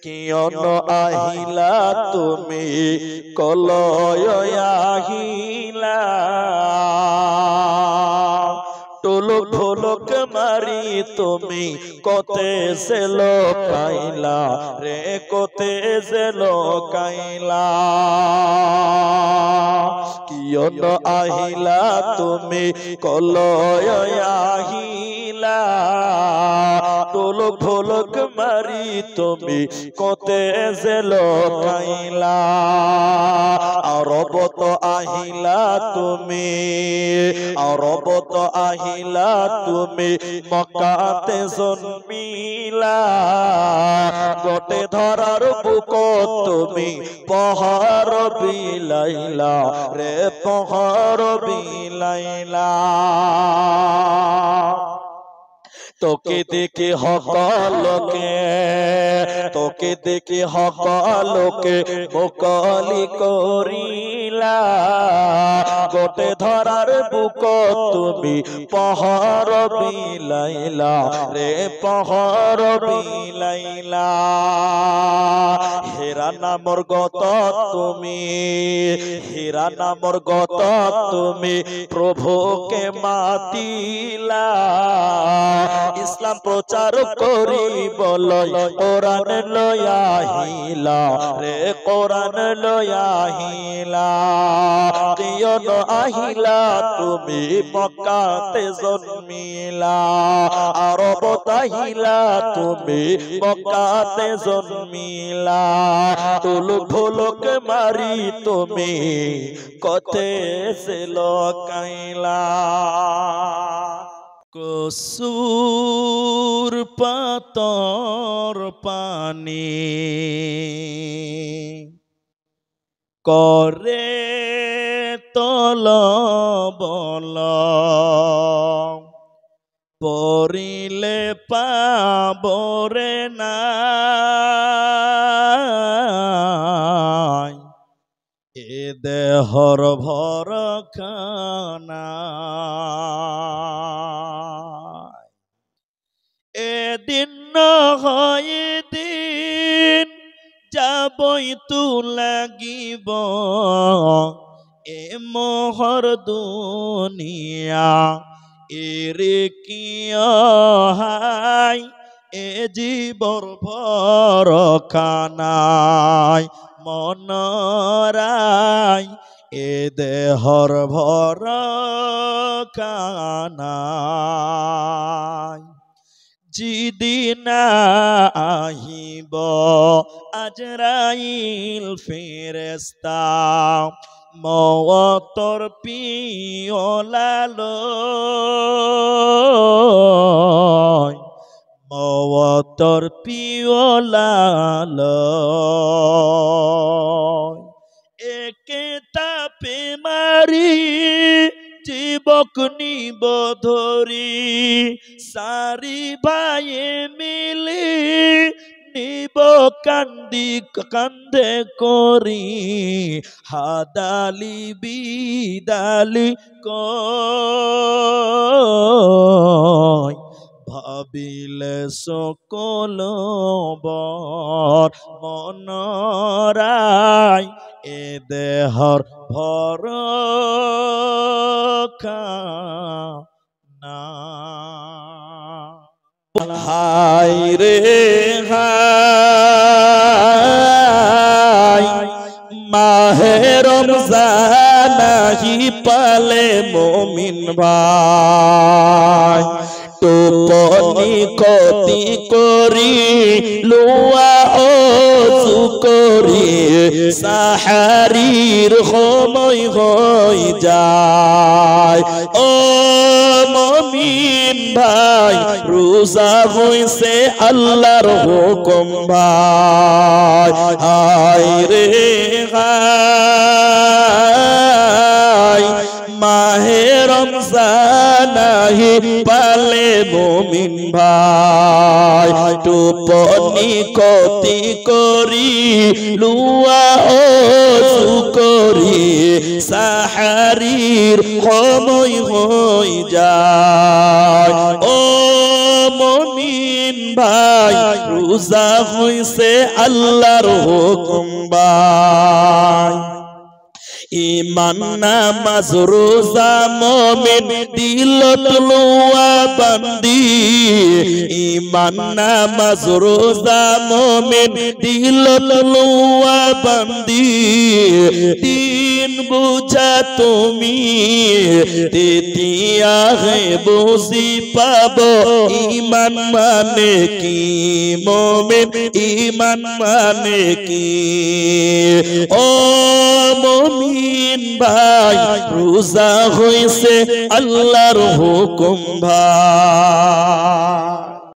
কিয়ন আহিলা তুমি কলয় আহিলা টুলুক ঢোলক মারি তুমি কোতে সে লোকাইলা রে কোতে সে লোকাইলা কিয়ন আহিলা তুমি কলয় আহিলা টুলুক ঢোলক মারি তুমি কোতে সে লোকাইলা আরবত আহিলা তুমি আরবত আহিলা তুমি মক্কাতে জন্মিলা গোটে ধরার বুক তুমি পহর বিলাইলা রে পহর বিলাইলা তোকে দেখে হকালোকে তোকে দেখে হকালোকে মুকলি করিলা গোটে ধরার বুক তুমি পহর বিলাইলা রে পহর বিলাইলা হেরা নামর গত তুমি হেরা নামর গত তুমি প্রভুকে মাতিলা ইসলাম প্রচার করি বলয় কোরআন লয়াহিলা রে কোরআন লয়াহিলা কিয়ন আহিলা তুমি মক্কাতে জন্মিলা আরবত আহিলা তুমি মক্কাতে জন্মিলা টুলুক ঢোলক মারি তুমি কোতে সে লোকাইলা কসুর পাতর পানি করে তল বল পরিলে পাবরে না এ দেহর ভর খানা এদিন হয় দিন যাবই তু লাগিব এ মোহর দুনিয়া এরে কিয় হাই এ জীবর ভর খানাই মনরাই এ দেহর ভর খানাই যেদিন আহিব আজরাইল ফেরেশতা মওতর পিওলা লয় মওতর পিওলা লয় একে তাপে মারি জীবক নিব ধরি সারি ভাইয়ে মিলি নিব কান্দি কান্দে করি হাদালি বিদালি কয় ভাবিলে সকল বর মনরাই এ দেহর ভর খানা হাই রে হাই মাহে রমজান আহি পালে মুমিন ভাই টোপনি কতি করি লোয়া ওযু করি সাহারির সময় হয়ে যায় ও মুমিন ভাই রোজা হইছে আল্লাহর হুকুম ভাই হায় রে হায় মাহে রমজান আহি পালে মুমিন ভাই টোপনি কতি করি লুয়া ওযু করি সাহারির সময় হয়ে যায় ও মুমিন ভাই রোজা হইছে আল্লাহর হুকুম ভাই ঈমান নামাজ রোজা মুমিন দিল তলোয়া বান্দি ঈমান নামাজ রোজা মুমিন দিল তলোয়া বান্দি দিন বুঝা তুমি তেতিয়া হে বুঝি পাবো ঈমান মানে কি মুমিন ঈমান মানে কি ও মুমিন ভাই রোজা হইছে আল্লাহর হুকুম ভাই